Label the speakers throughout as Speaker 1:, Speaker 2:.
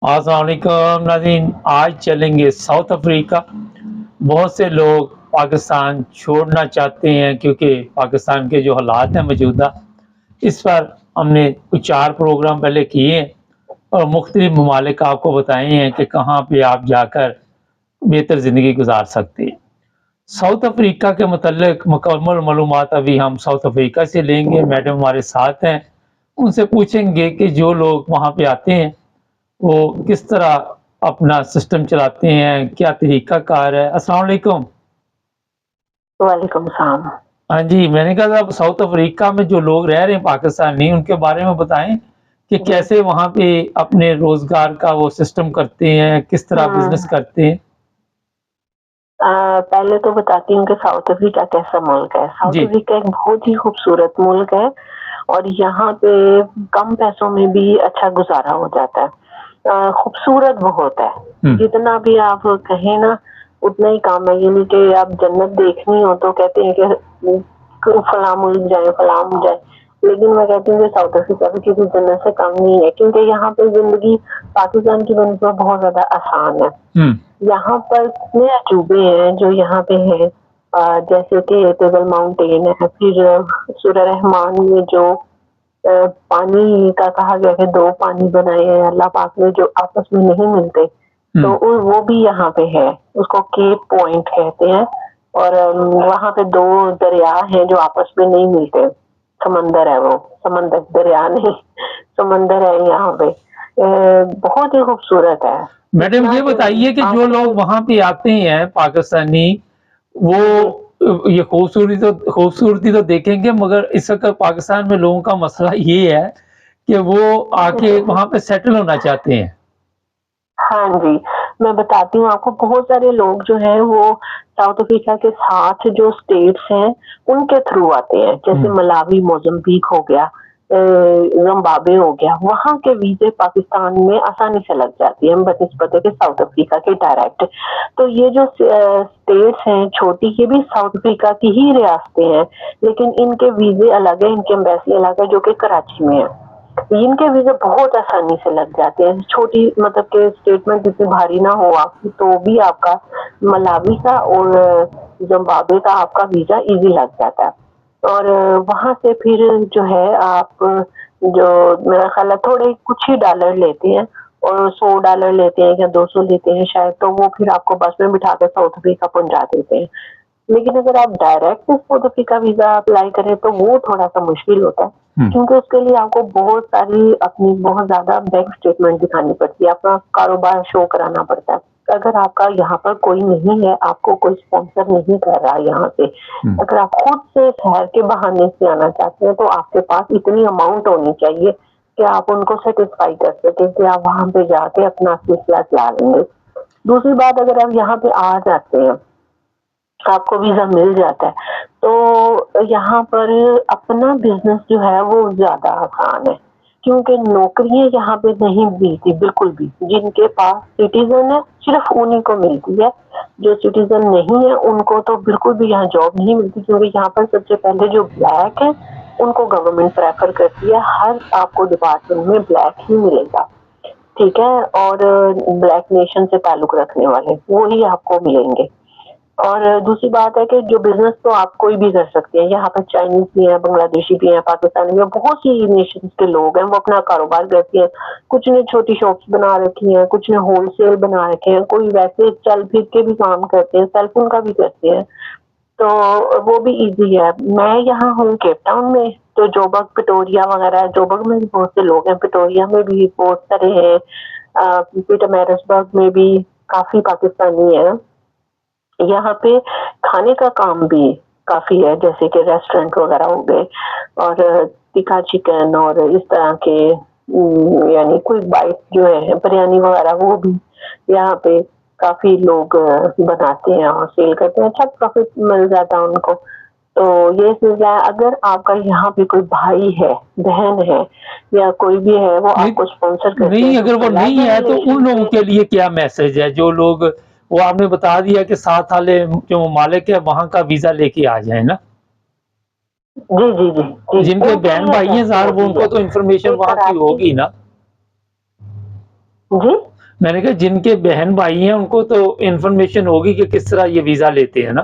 Speaker 1: السلام علیکم ناظرین، آج چلیں گے ساؤتھ افریقہ۔ بہت سے لوگ پاکستان چھوڑنا چاہتے ہیں کیونکہ پاکستان کے جو حالات ہیں موجودہ، اس پر ہم نے کچھ 4 پروگرام پہلے کیے ہیں اور مختلف ممالک آپ کو بتائے ہیں کہ کہاں پہ آپ جا کر بہتر زندگی گزار سکتے ہیں۔ ساؤتھ افریقہ کے متعلق مکمل معلومات ابھی ہم ساؤتھ افریقہ سے لیں گے۔ میڈم ہمارے ساتھ ہیں، ان سے پوچھیں گے کہ جو لوگ وہاں پہ آتے ہیں وہ کس طرح اپنا سسٹم چلاتے ہیں، کیا طریقہ کار ہے۔ السلام علیکم۔
Speaker 2: وعلیکم السلام۔
Speaker 1: ہاں جی، میں نے کہا ساؤتھ افریقہ میں جو لوگ رہ رہے ہیں پاکستانی، ان کے بارے میں بتائیں کہ کیسے وہاں پہ اپنے روزگار کا وہ سسٹم کرتے ہیں، کس طرح بزنس کرتے ہیں۔
Speaker 2: پہلے تو بتاتی ہوں کہ ساؤتھ افریقہ کیسا ملک ہے۔ ساؤتھ افریقہ ایک بہت ہی خوبصورت ملک ہے اور یہاں پہ کم پیسوں میں بھی اچھا گزارا ہو جاتا ہے۔ خوبصورت بہت ہے، جتنا بھی آپ کہیں نا اتنا ہی کام ہے۔ یہ نہیں کہ آپ جنت دیکھنی ہو تو کہتے ہیں کہ فلاں ملک جائے فلاں ملک جائے، لیکن میں کہتی ہوں کہ ساؤتھ افریقہ بھی کسی جنت سے کم نہیں ہے، کیونکہ یہاں پہ زندگی پاکستان کی بنسبت بہت زیادہ آسان ہے۔ یہاں پر اتنے عجوبے ہیں جو یہاں پہ ہیں، جیسے کہ ٹیبل ماؤنٹین ہے، پھر سورہ رحمان میں جو پانی کا کہا گیا کہ 2 پانی بنائے ہیں اللہ پاک نے جو آپس میں نہیں ملتے، تو وہ بھی یہاں پہ ہے، اس کو کیپ پوائنٹ کہتے ہیں۔ اور وہاں پہ 2 دریا ہیں جو آپس میں نہیں ملتے، سمندر ہے، وہ سمندر دریا نہیں سمندر ہے یہاں پہ۔ بہت ہی خوبصورت ہے۔
Speaker 1: میڈم یہ بتائیے کہ جو لوگ وہاں پہ آتے ہیں پاکستانی، وہ یہ خوبصورتی تو دیکھیں گے، مگر اس وقت پاکستان میں لوگوں کا مسئلہ یہ ہے کہ وہ آ کے وہاں پہ سیٹل ہونا چاہتے ہیں۔
Speaker 2: ہاں جی، میں بتاتی ہوں آپ کو، بہت سارے لوگ جو ہیں وہ ساؤتھ افریقہ کے ساتھ جو اسٹیٹس ہیں ان کے تھرو آتے ہیں، جیسے ملاوی، موزمبیق ہو گیا، زمبابوے ہو گیا، وہاں کے ویزے پاکستان میں آسانی سے لگ جاتی ہے بنسبت کہ ساؤتھ افریقہ کے ڈائریکٹ۔ تو یہ جو اسٹیٹس ہیں چھوٹی، یہ بھی ساؤتھ افریقہ کی ہی ریاستیں ہیں، لیکن ان کے ویزے الگ ہیں، ان کے ایمبیسی الگ ہے جو کہ کراچی میں ہے۔ ان کے ویزے بہت آسانی سے لگ جاتے ہیں، چھوٹی مطلب کہ اسٹیٹمنٹ جتنی بھاری نہ ہو آپ کی تو بھی آپ کا ملاوی کا اور زمبابوے کا آپ کا ویزا ایزی لگ جاتا ہے۔ اور وہاں سے پھر جو ہے آپ جو میرا خیال ہے تھوڑے کچھ ہی ڈالر لیتے ہیں، اور $100 لیتے ہیں یا 200 لیتے ہیں شاید، تو وہ پھر آپ کو بس میں بٹھا کے ساؤتھ افریقہ پہنچا دیتے ہیں۔ لیکن اگر آپ direct South Africa visa apply کریں تو وہ تھوڑا سا مشکل ہوتا ہے، کیونکہ اس کے لیے آپ کو بہت ساری اپنی بہت زیادہ بینک اسٹیٹمنٹ دکھانی پڑتی ہے، اپنا کاروبار شو کرانا پڑتا ہے۔ اگر آپ کا یہاں پر کوئی نہیں ہے، آپ کو کوئی اسپانسر نہیں کر رہا یہاں سے، اگر آپ خود سے شہر کے بہانے سے آنا چاہتے ہیں تو آپ کے پاس اتنی اماؤنٹ ہونی چاہیے کہ آپ ان کو سیٹسفائی کر سکیں کہ آپ وہاں پہ جا کے اپنا سلسلہ چلا لیں گے۔ دوسری بات، اگر آپ یہاں پہ آ جاتے ہیں، آپ کو ویزا مل جاتا ہے، تو یہاں پر اپنا بزنس جو ہے وہ زیادہ آسان ہے، کیونکہ نوکریاں یہاں پہ نہیں ملتی بالکل بھی۔ جن کے پاس سٹیزن ہے صرف انہیں کو ملتی ہے، جو سٹیزن نہیں ہے ان کو تو بالکل بھی یہاں جاب نہیں ملتی، کیونکہ یہاں پر سب سے پہلے جو بلیک ہے ان کو گورنمنٹ پریفر کرتی ہے، ہر آپ کو ڈپارٹمنٹ میں بلیک ہی ملے گا، ٹھیک ہے، اور بلیک نیشن سے تعلق رکھنے والے وہی آپ کو ملیں گے۔ اور دوسری بات ہے کہ جو بزنس تو آپ کوئی بھی کر سکتے ہیں، یہاں پر چائنیز بھی ہیں، بنگلہ دیشی بھی ہیں، پاکستانی بھی ہیں، بہت سی نیشنز کے لوگ ہیں، وہ اپنا کاروبار کرتے ہیں، کچھ نے چھوٹی شاپس بنا رکھی ہیں، کچھ نے ہول سیل بنا رکھے ہیں، کوئی ویسے چل پھر کے بھی کام کرتے ہیں، سیل فون کا بھی کرتے ہیں، تو وہ بھی ایزی ہے۔ میں یہاں ہوں کیپ ٹاؤن میں، تو جوبک پٹوریا وغیرہ، جوبک میں بھی بہت سے لوگ ہیں، پٹوریا میں بھی بہت سارے ہیں، پیٹر میرسبرگ میں بھی کافی پاکستانی ہیں۔ یہاں پہ کھانے کا کام بھی کافی ہے، جیسے کہ ریسٹورینٹ وغیرہ ہو گئے، اور ٹکا چکن اور اس طرح کے یعنی کوئی بائٹ جو ہے بریانی وغیرہ، وہ بھی یہاں پہ کافی لوگ بناتے ہیں اور سیل کرتے ہیں، اچھا پروفٹ مل جاتا ہے ان کو۔ تو یہ سلسلہ ہے، اگر آپ کا یہاں پہ کوئی بھائی ہے، بہن ہے، یا کوئی بھی ہے، وہ آپ کو اسپانسر کرتے ہیں،
Speaker 1: نہیں اگر وہ نہیں ہے تو ان لوگوں کے لیے کیا میسج ہے؟ جو لوگ، وہ آپ نے بتا دیا کہ ساتھ والے جو ممالک ہے وہاں کا ویزا لے کے آ جائیں نا،
Speaker 2: جی جی جی،
Speaker 1: جن کے بہن بھائی ہیں ظاہر وہ ان کو تو انفارمیشن وہاں کی ہوگی نا۔
Speaker 2: جی
Speaker 1: میں نے کہا جن کے بہن بھائی ہیں ان کو تو انفارمیشن ہوگی کہ کس طرح یہ ویزا لیتے ہیں نا.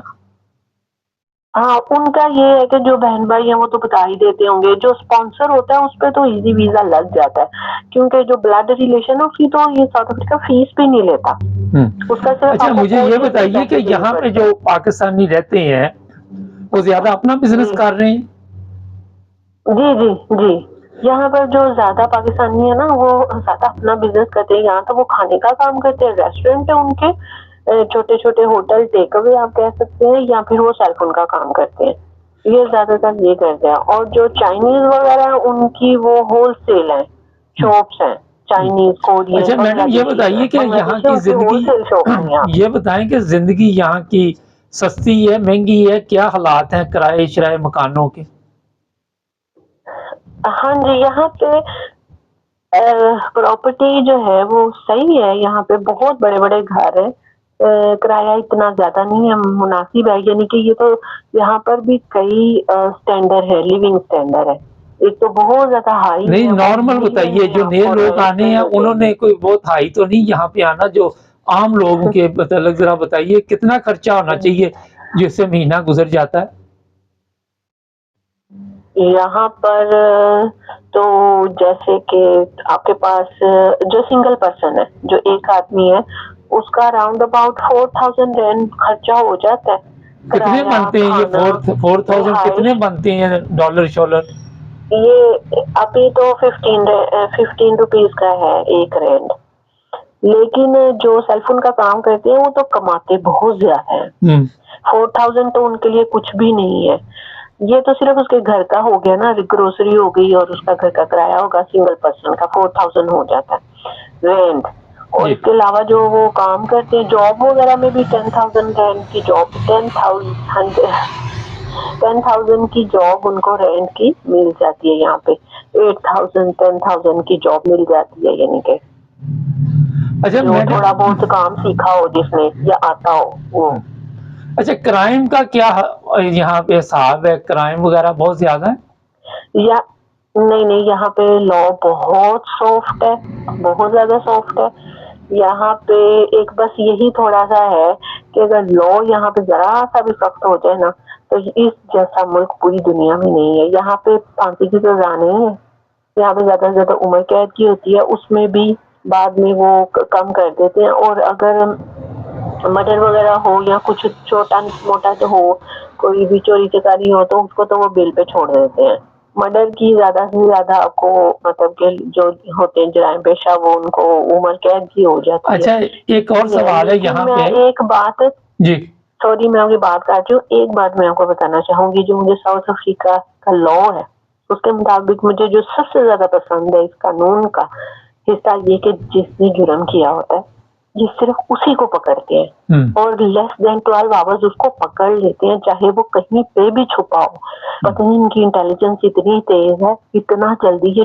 Speaker 2: ہاں ان کا یہ ہے کہ جو بہن بھائی ہیں وہ تو بتا ہی دیتے ہوں گے. جو اسپانسر ہوتا ہے اس پہ تو ایزی ویزا لگ جاتا ہے, کیونکہ جو بلڈ ریلیشن ہے اس کی تو یہ ساؤتھ افریقہ فیس بھی نہیں لیتا. اس کا صرف
Speaker 1: اچھا
Speaker 2: آپ کو
Speaker 1: مجھے یہ
Speaker 2: کورس کے
Speaker 1: بتائیے کہ
Speaker 2: پیسے دینے
Speaker 1: یہاں پہ
Speaker 2: پڑتے
Speaker 1: جو
Speaker 2: ہیں.
Speaker 1: پاکستانی رہتے ہیں وہ زیادہ اپنا بزنس
Speaker 2: جی
Speaker 1: کر رہے ہیں؟
Speaker 2: جی جی جی, یہاں پر جو زیادہ پاکستانی ہے نا وہ زیادہ اپنا بزنس کرتے ہیں. یہاں تو وہ کھانے کا کام کرتے ہیں, ریسٹورینٹ ہے ان کے, چھوٹے چھوٹے ہوٹل ٹیک اوے آپ کہہ سکتے ہیں, یا پھر وہ سیل فون کا کام کرتے ہیں. یہ زیادہ تر یہ کرتے ہیں. اور جو چائنیز وغیرہ ہیں ان کی وہ ہول سیل ہے, شاپس ہیں, چائنیز, کورین,
Speaker 1: اچھا میڈم یہ بتائیے کہ یہاں
Speaker 2: بنگلہ
Speaker 1: کی
Speaker 2: ان کی ہول
Speaker 1: زندگی,
Speaker 2: سیل شاپس ہیں یہاں.
Speaker 1: یہ بتائیں کہ زندگی یہاں کی سستی ہے مہنگی ہے, کیا حالات ہیں کرائے شرائے مکانوں کے؟
Speaker 2: ہاں جی, یہاں پہ پراپرٹی جو ہے وہ صحیح ہے. یہاں پہ بہت بڑے بڑے گھر ہیں, کرایہ اتنا زیادہ نہیں ہے, مناسب ہے. یعنی کہ یہ تو یہاں پر بھی کئی اسٹینڈرڈ ہے, لیونگ اسٹینڈرڈ ہے. ایک تو بہت زیادہ ہائی
Speaker 1: نہیں
Speaker 2: ہے اور
Speaker 1: نارمل
Speaker 2: میڈیم
Speaker 1: بتائیے,
Speaker 2: میں
Speaker 1: جو
Speaker 2: آپ
Speaker 1: نئے
Speaker 2: کو
Speaker 1: لوگ
Speaker 2: رینٹ
Speaker 1: آنے
Speaker 2: پہ
Speaker 1: ہیں
Speaker 2: ملیں
Speaker 1: انہوں
Speaker 2: گے.
Speaker 1: نے کوئی بہت ہائی تو نہیں یہاں پہ آنا, جو عام لوگوں کے متعلق ذرا بتائیے کتنا خرچہ ہونا چاہیے جس سے مہینہ گزر جاتا ہے؟
Speaker 2: یہاں پر تو جیسے کہ آپ کے پاس جو سنگل پرسن ہے, جو ایک آدمی ہے, اس کا اراؤنڈ اباؤٹ 4,000 رینٹ خرچہ ہو جاتا ہے.
Speaker 1: کتنے
Speaker 2: کرایہ,
Speaker 1: بنتے ہیں یہ
Speaker 2: کھانا,
Speaker 1: 4,000 کتنے
Speaker 2: رہائش.
Speaker 1: بنتے ہیں ڈالر شالر؟
Speaker 2: یہ ابھی تو 15 روپیز کا ہے ایک رینٹ, لیکن جو سیل فون کا کام کرتے ہیں وہ تو کماتے بہت زیادہ ہیں. 4,000 تو ان کے لیے کچھ بھی نہیں ہے. یہ تو صرف اس کے گھر کا ہو گیا نا, گروسری ہو گئی اور اس کا گھر کا کرایہ ہوگا, سنگل پرسن کا 4,000 ہو جاتا ہے رینٹ. اور
Speaker 1: جی
Speaker 2: اس کے علاوہ جو وہ کام کرتے ہیں جاب وغیرہ میں بھی 10,000 رینٹ کی جاب, 10,000 کی جاب ان کو رینٹ کی مل جاتی ہے. یہاں پہ 8,000 10,000 کی جاب مل جاتی ہے. یعنی کہ
Speaker 1: اچھا
Speaker 2: جو تھوڑا
Speaker 1: میڈم,
Speaker 2: بہت کام سیکھا ہو جس نے یا آتا ہو وہ.
Speaker 1: اچھا کرائم کا کیا یہاں پہ حساب ہے؟ کرائم وغیرہ بہت زیادہ ہے
Speaker 2: یا نہیں نہیں, یہاں پہ لا بہت سافٹ ہے, بہت زیادہ سافٹ ہے. یہاں پہ ایک بس یہی تھوڑا سا ہے کہ اگر لا یہاں پہ ذرا سا بھی سخت ہو جائے نا, تو اس جیسا ملک پوری دنیا میں نہیں ہے. یہاں پہ پھانسی کی سزا نہیں ہے, یہاں پہ زیادہ سے زیادہ عمر قید کی ہوتی ہے, اس میں بھی بعد میں وہ کم کر دیتے ہیں. اور اگر مرڈر وغیرہ ہو یا کچھ چھوٹا موٹا جو ہو, کوئی بھی چوری چکاری ہو, تو اس کو تو وہ بیل پہ چھوڑ دیتے ہیں. مرڈر کی زیادہ سے زیادہ آپ کو مطلب کہ جو ہوتے ہیں جرائم پیشہ وہ ان کو عمر قید کی ہو جاتی ہے.
Speaker 1: اچھا ایک اور سوال ہے
Speaker 2: لیکن
Speaker 1: یہاں
Speaker 2: میں
Speaker 1: پہ.
Speaker 2: ایک بات,
Speaker 1: جی
Speaker 2: سوری میں آپ کی بات کاٹ رہی ہوں, ایک بات میں آپ کو بتانا چاہوں گی. جو مجھے ساؤتھ افریقہ کا لا ہے اس کے مطابق مجھے جو سب سے زیادہ پسند ہے اس قانون کا حصہ یہ کہ جس نے جرم کیا ہوتا ہے یہ صرف اسی کو پکڑتے ہیں, اور لیس دین 12 آورز اس کو پکڑ لیتے ہیں, چاہے وہ کہیں پہ بھی چھپا ہو. پتہ نہیں ان کی انٹیلیجنس اتنی تیز ہے, اتنا جلدی یہ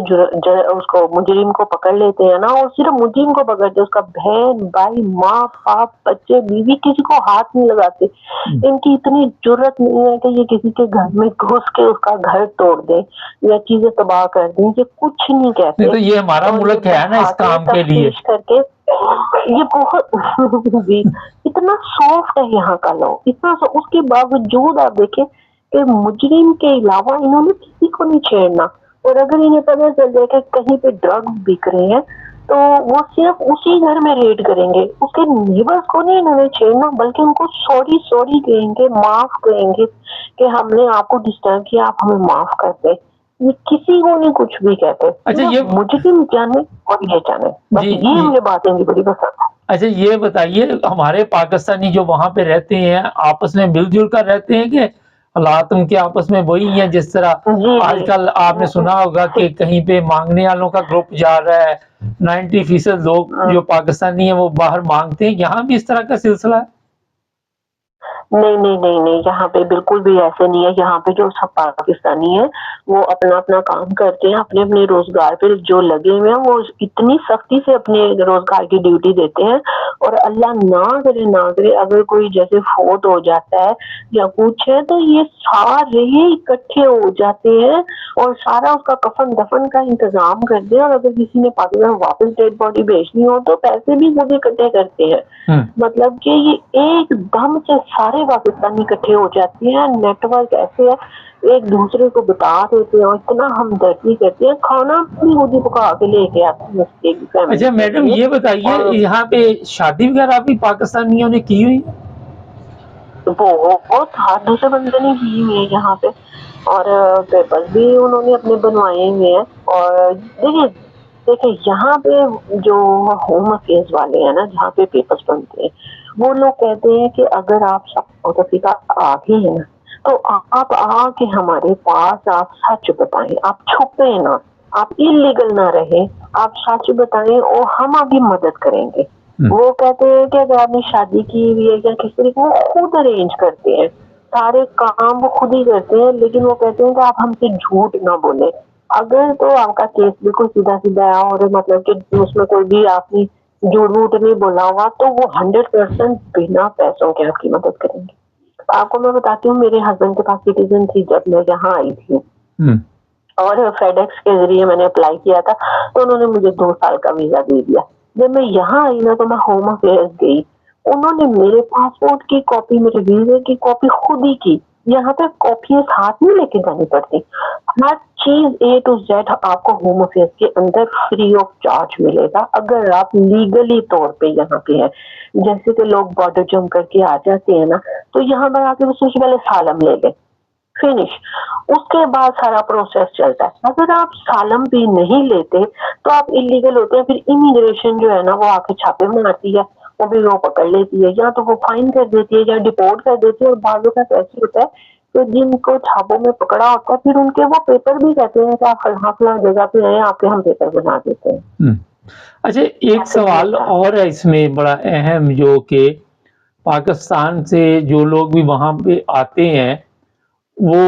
Speaker 2: اس کو مجرم کو پکڑ لیتے ہیں نا. اور صرف مجرم کو پکڑتے, اس کا بہن بھائی ماں باپ بچے بیوی کسی کو ہاتھ نہیں لگاتے. ان کی اتنی جرت نہیں ہے کہ یہ کسی کے گھر میں گھس کے اس کا گھر توڑ دیں یا چیزیں تباہ کر دیں. یہ کچھ نہیں کہتے,
Speaker 1: تو یہ ہمارا
Speaker 2: اور یہ
Speaker 1: ملک ہے نا اس
Speaker 2: بٹھاتے ہیں
Speaker 1: کام کے لیے.
Speaker 2: تفتیش کر کے. یہ بہت جی اتنا سافٹ ہے یہاں کا لا, اتنا اس کے باوجود آپ دیکھیں کہ مجرم کے علاوہ انہوں نے کسی کو نہیں چھیڑنا. اور اگر انہیں پتہ چل جائے کہ کہیں پہ ڈرگس بک رہے ہیں تو وہ صرف اسی گھر میں ریڈ کریں گے. اس کے نیبرز کو نہیں انہوں نے چھیڑنا, بلکہ ان کو سوری کہیں گے, معاف کہیں گے کہ ہم نے آپ کو ڈسٹرب کیا, آپ ہمیں معاف کر دیں. یہ کسی کو نہیں کچھ بھی کہتے,
Speaker 1: اچھا
Speaker 2: صرف
Speaker 1: یہ
Speaker 2: مجرم جانے اور یہ جانے. بس یہ مجھے باتیں بھی بڑی پسند ہے.
Speaker 1: اچھا یہ بتائیے ہمارے پاکستانی جو وہاں پہ رہتے ہیں آپس میں مل جل کر رہتے ہیں کہ حالات ان کے آپس میں وہی ہیں جس طرح
Speaker 2: جی
Speaker 1: آج کل آپ نے سنا ہوگا کہ کہیں پہ مانگنے والوں کا گروپ جا رہا ہے, 90% لوگ جو پاکستانی ہیں وہ باہر مانگتے ہیں, یہاں بھی اس طرح کا سلسلہ ہے؟
Speaker 2: نہیں نہیں نہیں نہیں, یہاں پہ بالکل بھی ایسے نہیں ہے. یہاں پہ جو سب پاکستانی ہیں وہ اپنا اپنا کام کرتے ہیں, اپنے اپنے روزگار پہ جو لگے ہوئے ہیں وہ اتنی سختی سے اپنے روزگار کی ڈیوٹی دیتے ہیں. اور اللہ نہ کرے اگر کوئی جیسے فوت ہو جاتا ہے یا کچھ ہے تو یہ سارے اکٹھے ہو جاتے ہیں اور سارا اس کا کفن دفن کا انتظام کرتے ہیں، اور اگر کسی نے پاکستان واپس ڈیڈ باڈی بھیجنی ہو تو پیسے بھی خود اکٹھے کرتے ہیں۔ مطلب کہ یہ ایک دم سے سارے پاکستانی اکٹھے ہو جاتے ہیں، نیٹ ورک ایسے ہے، ایک دوسرے کو بتا دیتے ہیں اور اتنا ہمدردی کرتے ہیں، کھانا بھی خود ہی پکا کے لے کے آتے ہیں اس کی فیملی
Speaker 1: اچھا
Speaker 2: کے
Speaker 1: میڈم
Speaker 2: لیے۔
Speaker 1: یہ بتائیے
Speaker 2: اور
Speaker 1: یہاں پہ شادی وغیرہ بھی پاکستانیوں نے کی ہوئی؟
Speaker 2: بہت ہاتھوں سے بندنے کی ہوئی ہے یہاں پہ، اور پیپر بھی انہوں نے اپنے بنوائے ہوئے ہیں۔ اور دیکھیں یہاں پہ جو ہوم افیئرز والے ہیں نا، جہاں پہ پیپرز بنتے ہیں، وہ لوگ کہتے ہیں کہ اگر آپ ساؤتھ افریقہ آ گئے ہیں تو آپ آ کے ہمارے پاس آپ سچ بتائیں، آپ چھپے نہ، آپ انلیگل نہ رہیں، آپ سچ بتائیں اور ہم آپ کی مدد کریں گے۔ وہ کہتے ہیں کہ اگر آپ نے شادی کی ہوئی ہے یا کسی طریقے وہ خود ارینج کرتے ہیں، سارے کام وہ خود ہی کرتے ہیں، لیکن وہ کہتے ہیں کہ آپ ہم سے جھوٹ نہ بولیں۔ اگر تو آپ کا کیس بالکل سیدھا سیدھا ہے اور مطلب کہ اس میں کوئی بھی آپ نے جھوٹ ووٹ نہیں بولا ہوگا تو وہ 100% بنا پیسوں کے آپ کی مدد کریں گے۔ آپ کو میں بتاتی ہوں، میرے ہسبینڈ کے پاس سٹیزن تھی جب میں یہاں آئی تھی، اور فیڈ ایکس کے ذریعے میں نے اپلائی کیا تھا تو انہوں نے مجھے 2 سال کا ویزا دے دیا۔ جب میں یہاں آئی نا تو میں ہوم افیئرز گئی، انہوں نے میرے پاسپورٹ کی کاپی، میرے ویزے کی کاپی خود ہی کی۔ یہاں پہ کاپی ساتھ میں لے کے جانی پڑتی، ہر چیز A to Z آپ کو ہوم افیئرز کے اندر فری آف چارج ملے گا اگر آپ لیگلی طور پہ یہاں پہ ہیں۔ جیسے کہ لوگ بارڈر جمپ کر کے آ جاتے ہیں نا، تو یہاں پر آ کے سب سے پہلے سالم لے لیں، فنش، اس کے بعد سارا پروسیس چلتا ہے۔ اگر آپ سالم بھی نہیں لیتے تو آپ انلیگل ہوتے ہیں، پھر امیگریشن جو ہے نا وہ آ کے چھاپے بناتی ہے، وہ بھی وہ پکڑ لیتی ہے، یا تو وہ فائن کر دیتی ہے یا ڈپورٹ کر دیتی ہے۔ اور بعضوں کا ایسے ہوتا ہے کہ جن کو چھاپوں میں پکڑا ہوتا ہے پھر ان کے وہ پیپر بھی کہتے ہیں کہ آپ فلاں فلاں جگہ پہ ہیں، آپ کے ہم پیپر بنا دیتے ہیں۔
Speaker 1: اچھا ایک سوال اور ہے اس میں بڑا اہم، جو کہ پاکستان سے جو لوگ بھی وہاں پہ آتے ہیں وہ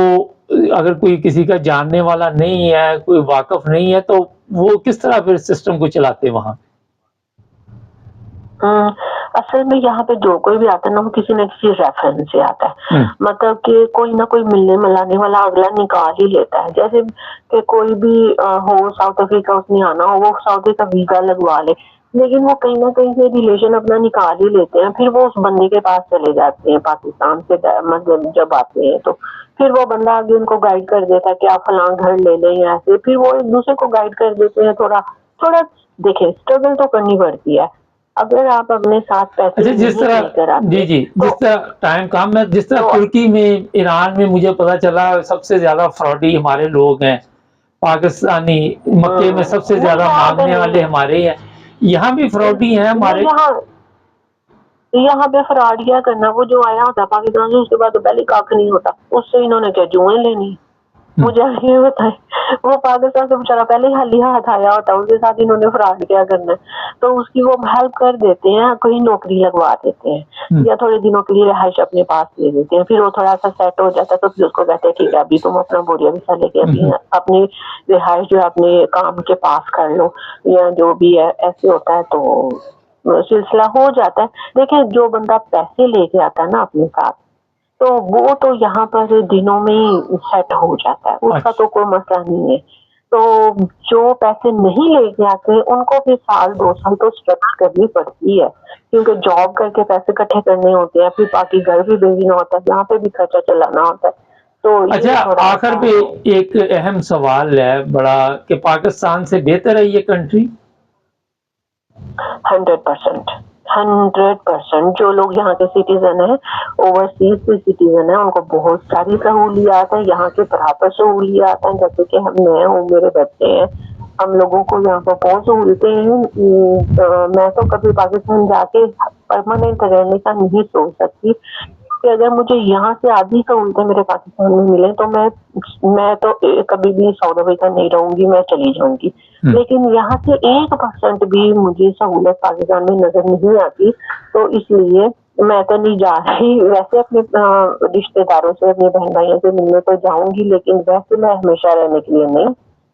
Speaker 1: اگر کوئی کسی کا جاننے والا نہیں ہے، کوئی واقف نہیں ہے، تو وہ کس طرح پھر سسٹم کو چلاتے وہاں؟
Speaker 2: اصل میں یہاں پہ جو کوئی بھی آتا ہے نا وہ کسی نہ کسی ریفرنس سے آتا ہے، مطلب کہ کوئی نہ کوئی ملنے ملانے والا اگلا نکال ہی لیتا ہے۔ جیسے کہ کوئی بھی ہو ساؤتھ افریقہ اس نے آنا ہو، وہ ساؤتھ افریقہ ویزا لگوا لے، لیکن وہ کہیں نہ کہیں سے ریلیشن اپنا نکال ہی لیتے ہیں، پھر وہ اس بندے کے پاس چلے جاتے ہیں پاکستان سے، مطلب جب آتے ہیں تو پھر وہ بندہ آگے ان کو گائیڈ کر دیتا ہے کہ آپ فلاں گھر لے لیں یا ایسے، پھر وہ ایک دوسرے کو گائیڈ کر دیتے ہیں۔ تھوڑا تھوڑا دیکھیں اسٹرگل تو کرنی پڑتی ہے، اگر آپ اپنے ساتھ پیسے
Speaker 1: اچھا جس
Speaker 2: نہیں
Speaker 1: طرح
Speaker 2: لے کر آتے
Speaker 1: جی
Speaker 2: تو
Speaker 1: جس طرح ٹائم کام ہے، جس طرح
Speaker 2: تو
Speaker 1: ترکی میں، ایران میں مجھے پتا چلا سب سے زیادہ فراڈی ہمارے لوگ ہیں پاکستانی، مکے میں سب سے
Speaker 2: نہیں
Speaker 1: زیادہ
Speaker 2: یہاں پہ
Speaker 1: مانگنے
Speaker 2: نہیں
Speaker 1: والے ہمارے ہیں، یہاں بھی فراڈی ہیں ہمارے۔
Speaker 2: یہاں پہ فراڈ کیا کرنا، وہ جو آیا ہوتا پاکستان سے اس کے بعد تو پہلے کاک نہیں ہوتا، اس سے انہوں نے کیا جوئیں لینی، مجھے یہ بتائیں، وہ پاکستان سے بیچارہ پہلے ہی خالی ہاتھ آیا ہوتا، اس کے ساتھ انہوں نے فراڈ کیا کرنا ہے، تو اس کی وہ ہیلپ کر دیتے ہیں، کہیں نوکری لگوا دیتے ہیں یا تھوڑے دنوں کے لیے رہائش اپنے پاس لے دیتے ہیں، پھر وہ تھوڑا سا سیٹ ہو جاتا ہے تو پھر اس کو کہتے ہیں ٹھیک ہے ابھی تم اپنا بوریا بھی لے کے ابھی اپنی رہائش جو اپنے کام کے پاس کر لو یا جو بھی ہے، ایسے ہوتا ہے تو سلسلہ ہو جاتا ہے۔ دیکھیں جو بندہ پیسے لے کے آتا ہے نا اپنے ساتھ تو وہ تو یہاں پر دنوں میں ہی سیٹ ہو جاتا ہے، اس کا تو کوئی مسئلہ نہیں ہے۔ تو جو پیسے نہیں لے کے آتے ان کو بھی 1-2 سال تو اسٹرگل کرنی پڑتی ہے، کیونکہ جاب کر کے پیسے اکٹھے کرنے ہوتے ہیں، پھر باقی گھر بھی بھیجنا ہوتا ہے، یہاں پہ بھی خرچہ چلانا ہوتا ہے، تو یہ
Speaker 1: اچھا
Speaker 2: تھوڑا
Speaker 1: آخر پہ ایک اہم سوال ہے بڑا کہ پاکستان سے بہتر ہے یہ کنٹری؟
Speaker 2: 100% جو لوگ یہاں کے سٹیزن ہیں، اوورسیز کے سٹیزن ہیں، ان کو بہت ساری سہولیات ہیں، یہاں کے برابر سہولیات ہیں، جیسے کہ میں ہوں، میرے بچے ہیں، ہم لوگوں کو یہاں پر بہت سہولتیں ہیں۔ میں تو کبھی پاکستان جا کے پرماننٹ رہنے کا نہیں سوچ سکتی کہ اگر مجھے یہاں سے آدھی سہولتیں میرے پاکستان میں ملیں تو میں تو کبھی بھی ساؤتھ افریقہ نہیں رہوں گی، میں چلی جاؤں گی، لیکن یہاں سے 1% بھی مجھے سہولت پاکستان میں نظر نہیں آتی، تو اس لیے میں تو نہیں جا رہی۔ ویسے اپنے رشتے داروں سے، اپنے بہن بھائیوں سے ملنے تو جاؤں گی، لیکن ویسے میں ہمیشہ رہنے کے لیے نہیں۔